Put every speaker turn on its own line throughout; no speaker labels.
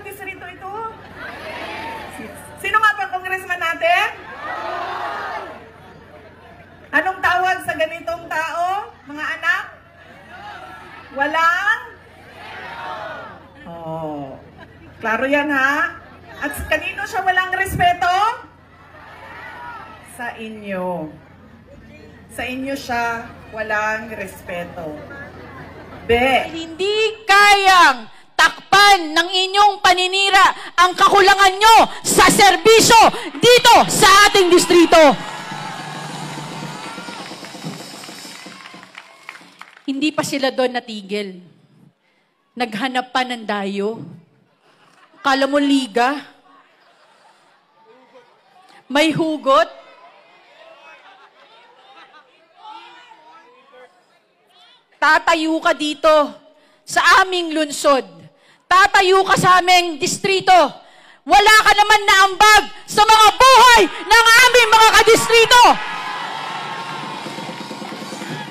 distrito ito? Sino nga ba congressman natin? Anong tawag sa ganitong tao, mga anak? Walang? Oh, klaro yan ha? At kanino siya walang respeto? Sa inyo. Sa inyo siya walang respeto.
Hindi kayang takpan ng inyong paninira ang kakulangan nyo sa serbisyo dito sa ating distrito. Hindi pa sila doon natigil. Naghanap pa ng dayo. Kala mo liga? May hugot? Tatayo ka dito sa aming lungsod. Tatayo ka sa aming distrito. Wala ka naman na ambag sa mga buhay ng aming mga kadistrito.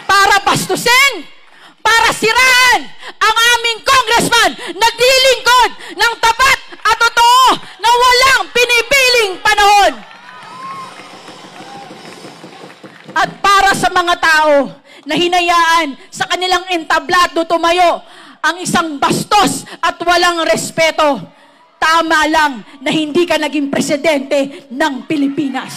Para bastusin, para siraan ang aming congressman naglilingkod ng tapat at totoo na walang pinipiling panahon. At para sa mga tao na hinayaan sa kanilang entablado tumayo ang isang bastos at walang respeto, tama lang na hindi ka naging presidente ng Pilipinas.